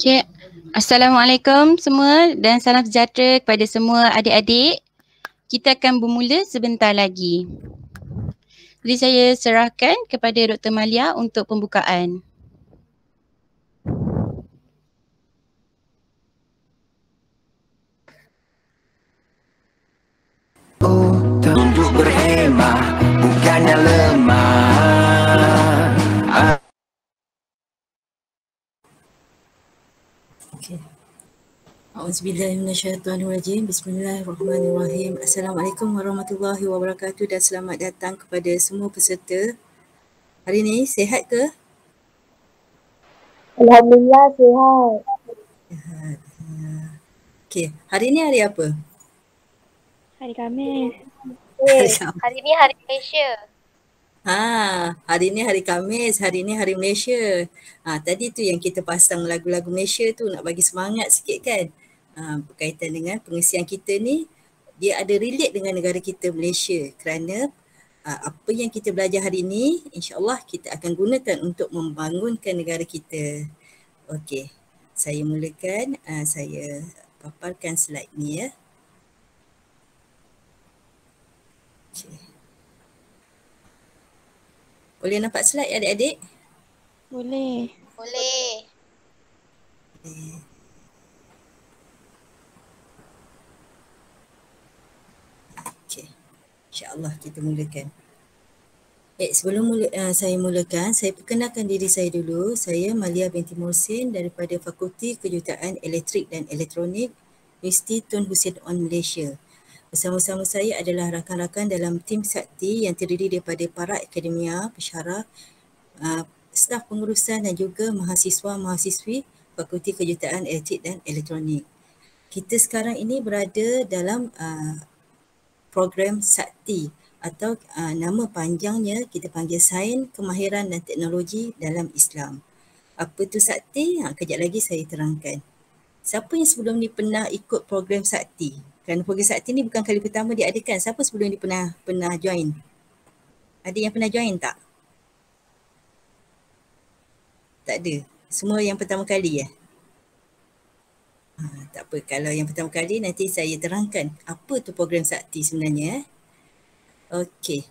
Okay. Assalamualaikum semua dan salam sejahtera kepada semua adik-adik. Kita akan bermula sebentar lagi. Jadi saya serahkan kepada Dr. Malia untuk pembukaan. Tunduk berhemah, bukannya lemah. Okay. A'udzubillahiminasyaitanirrajim. Bismillahirrahmanirrahim. Assalamualaikum warahmatullahi wabarakatuh dan selamat datang kepada semua peserta. Hari ni sihat ke? Alhamdulillah sihat. Sihat. Okay. Hari ni hari apa? Hari Khamis. Hari ni hari Malaysia. Hari ni hari Khamis, hari ni hari Malaysia. Tadi tu yang kita pasang lagu-lagu Malaysia tu nak bagi semangat sikit kan. Berkaitan dengan pengisian kita ni, dia ada relate dengan negara kita Malaysia kerana apa yang kita belajar hari ni insya-Allah kita akan gunakan untuk membangunkan negara kita. Okey. Saya mulakan, saya paparkan slide ni ya. Okay. Boleh nampak slide adik-adik? Boleh. Boleh. Okay. InsyaAllah kita mulakan. Sebelum saya mulakan, saya perkenalkan diri saya dulu. Saya Malia binti Mohsin daripada Fakulti Kejuruteraan Elektrik dan Elektronik Universiti Tun Hussein On Malaysia. Bersama-sama saya adalah rakan-rakan dalam tim Sakti yang terdiri daripada para akademia, pensyarah, staf pengurusan dan juga mahasiswa-mahasiswi Fakulti Kejuruteraan Elektrik dan Elektronik. Kita sekarang ini berada dalam program Sakti atau nama panjangnya kita panggil Sains, Kemahiran dan Teknologi dalam Islam. Apa tu Sakti? Kejap lagi saya terangkan. Siapa yang sebelum ni pernah ikut program Sakti? Kerana program Sakti ni bukan kali pertama diadakan. Siapa sebelum ni pernah join? Ada yang pernah join tak? Tak ada. Semua yang pertama kali ya? Tak apa. Kalau yang pertama kali nanti saya terangkan apa tu program Sakti sebenarnya. Okey.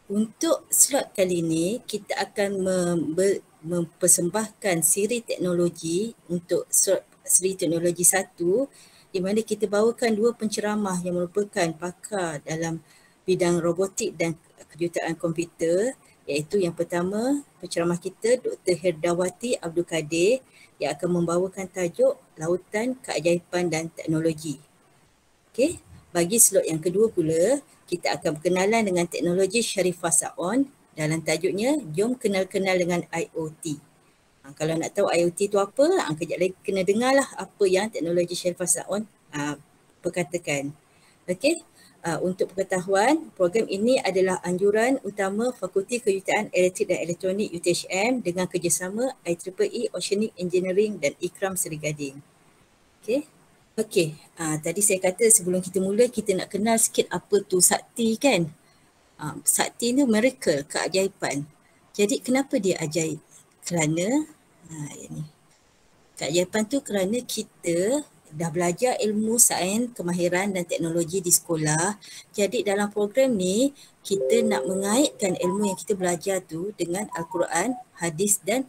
Untuk slot kali ini kita akan mempersembahkan siri teknologi untuk siri teknologi 1 di mana kita bawakan 2 penceramah yang merupakan pakar dalam bidang robotik dan kejuruteraan komputer, iaitu yang pertama penceramah kita Dr. Herdawati Abdul Kadir yang akan membawakan tajuk Lautan Keajaiban dan Teknologi. Okey, bagi slot yang kedua pula kita akan berkenalan dengan teknologi Sharifah Saon dalam tajuknya Jom Kenal-Kenal dengan IoT. Kalau nak tahu IoT tu apa, kejap lagi kena dengarlah apa yang teknologi Sharifah Saon perkatakan. Okey, untuk pengetahuan, program ini adalah anjuran utama Fakulti Kejuruteraan Elektrik dan Elektronik UTHM dengan kerjasama IEEE Oceanic Engineering dan Ikram Seri Gading. Okey, tadi saya kata sebelum kita mula kita nak kenal sikit apa tu Sakti kan. Sakti ni miracle, keajaiban. Jadi kenapa dia ajaib? Kerana ini. Keajaiban tu kerana kita dah belajar ilmu sains, kemahiran dan teknologi di sekolah. Jadi dalam program ni kita nak mengaitkan ilmu yang kita belajar tu dengan Al-Quran, hadis dan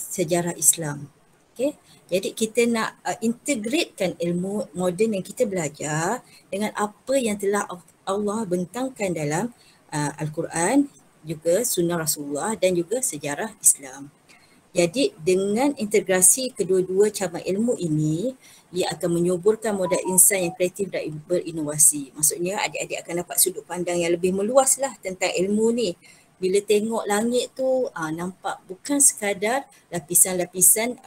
sejarah Islam. Okay? Jadi kita nak integratekan ilmu moden yang kita belajar dengan apa yang telah Allah bentangkan dalam Al-Quran, juga sunnah Rasulullah dan juga sejarah Islam. Jadi dengan integrasi kedua-dua cabang ilmu ini, ia akan menyuburkan modal insan yang kreatif dan berinovasi. Maksudnya adik-adik akan dapat sudut pandang yang lebih meluas lah tentang ilmu ni. Bila tengok langit tu nampak bukan sekadar lapisan-lapisan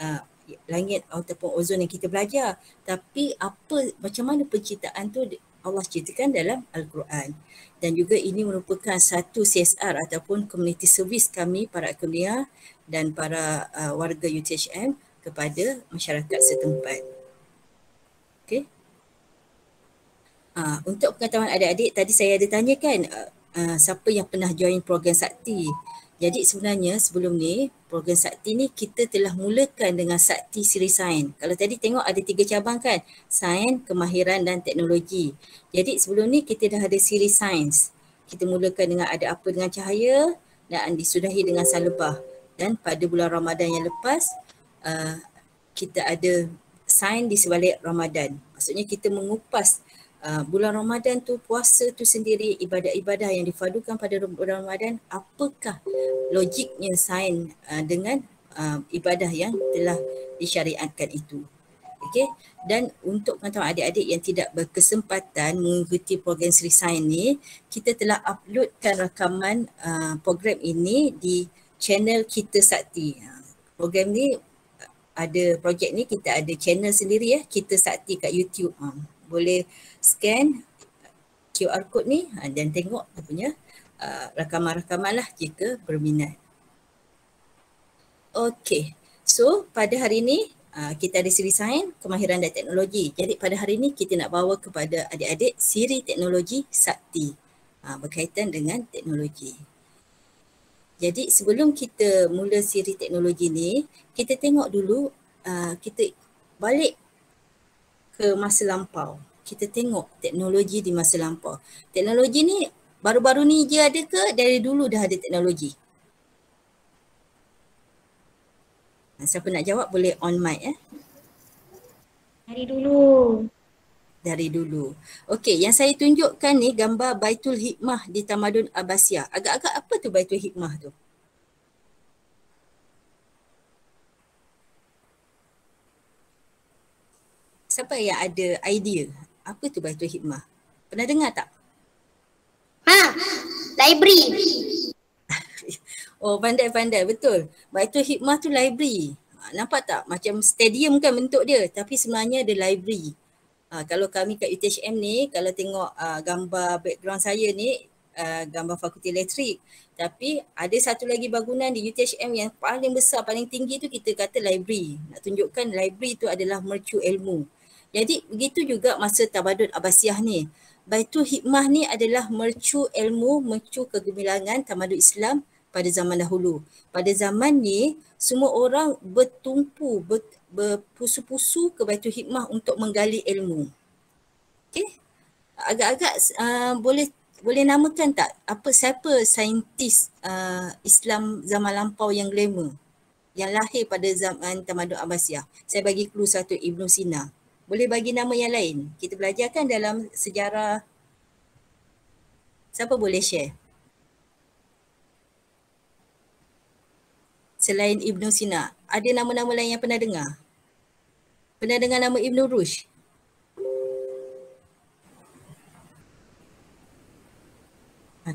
langit ataupun ozon yang kita belajar, tapi macam mana penciptaan tu Allah ceritakan dalam Al-Quran. Dan juga ini merupakan satu CSR ataupun community service kami para akademia dan para warga UTHM kepada masyarakat setempat. Okey. Untuk pengetahuan adik-adik, tadi saya ada tanyakan siapa yang pernah join program Sakti. Jadi sebenarnya sebelum ni program sakti ni kita telah mulakan dengan sakti siri sains. Kalau tadi tengok ada 3 cabang kan, sains, kemahiran dan teknologi. Jadi sebelum ni kita dah ada siri sains. Kita mulakan dengan ada apa dengan cahaya dan disudahi dengan salebah. Dan pada bulan Ramadan yang lepas kita ada sains di sebalik Ramadan. Maksudnya kita mengupas bulan Ramadan tu, puasa tu sendiri, ibadah-ibadah yang difadukan pada bulan Ramadan, apakah logiknya sains dengan ibadah yang telah disyariatkan itu. Okey, dan untuk kawan-kawan adik-adik yang tidak berkesempatan mengikuti program Sri Sains ni, kita telah uploadkan rakaman program ini di channel Kita Sakti. Program ni ada, projek ni kita ada channel sendiri ya, Kita Sakti kat YouTube. Boleh scan QR code ni dan tengok dia punya rakaman-rakaman lah jika berminat. Okey, so pada hari ni kita ada siri sains, kemahiran dan teknologi. Jadi pada hari ni kita nak bawa kepada adik-adik siri teknologi sakti berkaitan dengan teknologi. Jadi sebelum kita mula siri teknologi ni, kita tengok dulu, kita balik ke masa lampau. Kita tengok teknologi di masa lampau. Teknologi ni baru-baru ni je ada ke dari dulu dah ada teknologi? Siapa nak jawab boleh on mic ya. Dari dulu. Dari dulu. Okey, yang saya tunjukkan ni gambar Baitul Hikmah di Tamadun Abbasiyah. Agak-agak apa tu Baitul Hikmah tu? Siapa yang ada idea apa tu Baitul Hikmah? Pernah dengar tak? Library. Oh, pandai-pandai, betul. Baitul Hikmah tu library. Nampak tak? Macam stadium kan bentuk dia, tapi sebenarnya dia library. Kalau kami kat UTHM ni, kalau tengok gambar background saya ni, gambar Fakulti Elektrik. Tapi ada satu lagi bangunan di UTHM yang paling besar, paling tinggi tu kita kata library. Nak tunjukkan library tu adalah mercu ilmu. Jadi begitu juga masa Tamadun Abbasiyah ni. Baitul Hikmah ni adalah mercu ilmu, mercu kegemilangan tamadun Islam pada zaman dahulu. Pada zaman ni, semua orang bertumpu, berpusu-pusu ke Baitul Hikmah untuk menggali ilmu. Okay? Agak-agak boleh namakan tak siapa saintis Islam zaman lampau yang glamour? Yang lahir pada zaman Tamadun Abbasiyah. Saya bagi clue satu, Ibn Sina. Boleh bagi nama yang lain? Kita belajar kan dalam sejarah. Siapa boleh share? Selain Ibn Sina, ada nama-nama lain yang pernah dengar? Pernah dengar nama Ibn Rushd?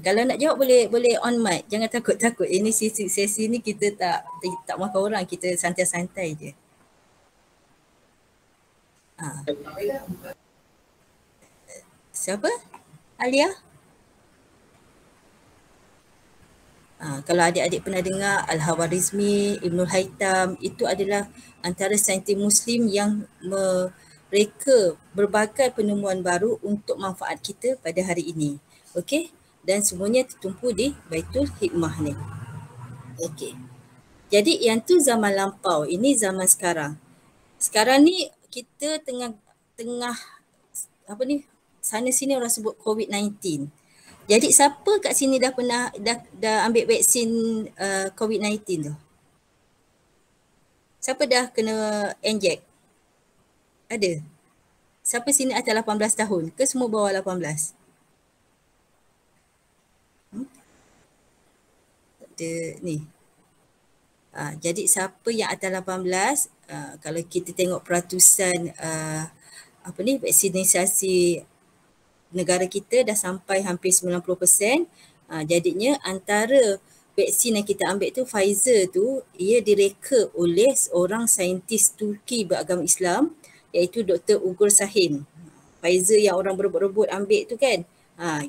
Kalau nak jawab boleh on mic. Jangan takut-takut. Ini sesi ni kita tak makan orang, kita santai-santai je. Siapa? Alia? Kalau adik-adik pernah dengar Al-Khawarizmi, Ibnul Haytham, itu adalah antara saintis Muslim yang mereka berbagai penemuan baru untuk manfaat kita pada hari ini. Okey? Dan semuanya tertumpu di Baitul Hikmah ni. Okey. Jadi yang tu zaman lampau, ini zaman sekarang. Sekarang ni kita tengah sana sini orang sebut COVID-19. Jadi siapa kat sini dah ambil vaksin COVID-19 tu? Siapa dah kena inject? Ada? Siapa sini atas 18 tahun ke semua bawah 18? Ada ni. Jadi siapa yang atas 18, kalau kita tengok peratusan vaksinisasi negara kita dah sampai hampir 90%. Jadinya antara vaksin yang kita ambil tu, Pfizer tu, ia direka oleh seorang saintis Turki beragama Islam iaitu Dr. Ugur Sahin. Pfizer yang orang berebut-rebut ambil tu kan.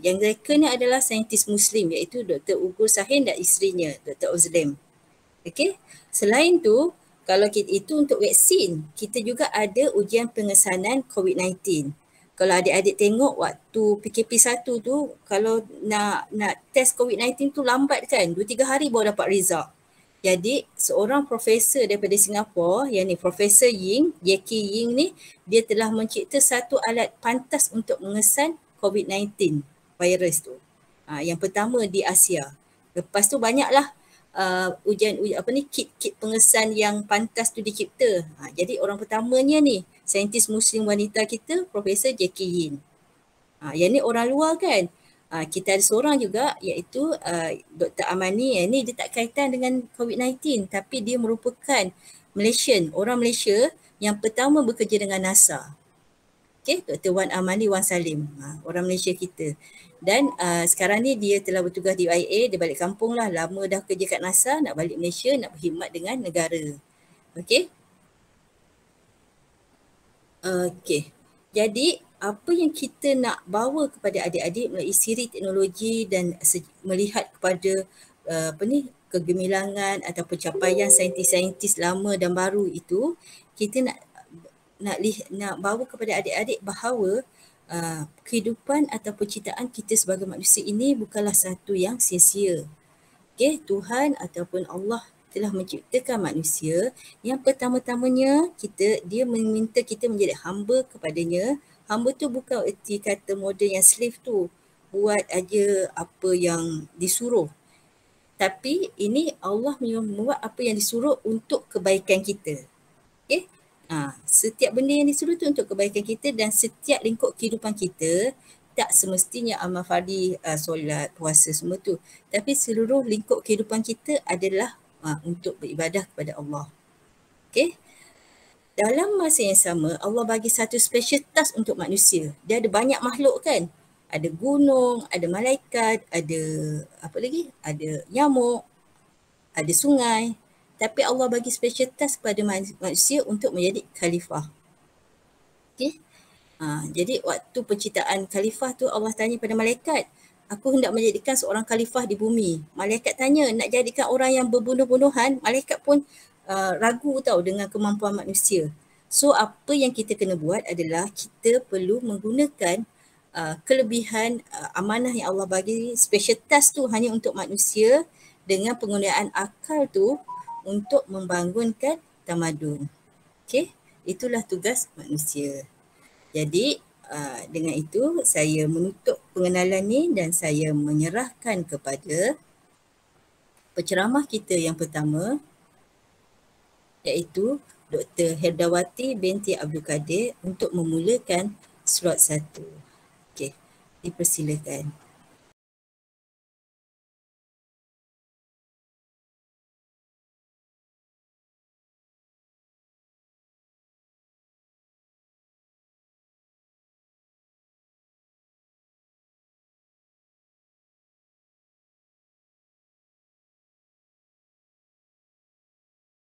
Yang reka ni adalah saintis Muslim iaitu Dr. Ugur Sahin dan isterinya Dr. Özlem. Okey. Selain tu, kalau kita itu untuk vaksin, kita juga ada ujian pengesanan COVID-19. Kalau adik-adik tengok waktu PKP1 tu, kalau nak test COVID-19 tu lambat kan, 2-3 hari baru dapat result. Jadi seorang profesor daripada Singapura, yang ni Profesor Ying, Jackie Ying ni, dia telah mencipta satu alat pantas untuk mengesan COVID-19 virus tu. Yang pertama di Asia. Lepas tu banyaklah kit pengesan yang pantas tu dicipta. Jadi orang pertamanya ni, saintis Muslim wanita kita, Profesor Jackie Ying. Yang ni orang luar kan. Kita ada seorang juga iaitu Dr. Amani. Ni dia tak kaitan dengan COVID-19 tapi dia merupakan Malaysian, orang Malaysia yang pertama bekerja dengan NASA. Okay, Dr. Wan Amani Wan Salim, orang Malaysia kita. Dan sekarang ni dia telah bertugas di UIA, dia balik kampung lah. Lama dah kerja kat NASA, nak balik Malaysia, nak berkhidmat dengan negara. Okay. Okay. Jadi apa yang kita nak bawa kepada adik-adik melalui siri teknologi dan melihat kepada kegemilangan atau pencapaian saintis-saintis lama dan baru itu, kita nak bawa kepada adik-adik bahawa kehidupan atau penciptaan kita sebagai manusia ini bukanlah satu yang sia-sia. Okay, Tuhan ataupun Allah telah menciptakan manusia yang pertama-tamanya dia meminta kita menjadi hamba kepadanya. Hamba tu bukan erti kata model yang slave tu, buat aja apa yang disuruh. Tapi ini Allah membuat apa yang disuruh untuk kebaikan kita. Okay? Setiap benda yang disuruh tu untuk kebaikan kita dan setiap lingkup kehidupan kita, tak semestinya amal fardi, solat, puasa semua tu. Tapi seluruh lingkup kehidupan kita adalah untuk beribadah kepada Allah. Okay? Dalam masa yang sama, Allah bagi satu special task untuk manusia. Dia ada banyak makhluk kan. Ada gunung, ada malaikat, ada apa lagi? Ada nyamuk, ada sungai. Tapi Allah bagi special task kepada manusia untuk menjadi khalifah. Okay? Jadi waktu penciptaan khalifah tu Allah tanya pada malaikat, aku hendak menjadikan seorang khalifah di bumi. Malaikat tanya, nak jadikan orang yang berbunuh-bunuhan, malaikat pun ragu tau dengan kemampuan manusia. So apa yang kita kena buat adalah kita perlu menggunakan kelebihan amanah yang Allah bagi, special task tu hanya untuk manusia dengan penggunaan akal tu untuk membangunkan tamadun. Okay, itulah tugas manusia. Jadi dengan itu saya menutup pengenalan ni dan saya menyerahkan kepada penceramah kita yang pertama, iaitu Dr. Herdawati binti Abdul Kadir untuk memulakan slot 1. Okey, dipersilakan.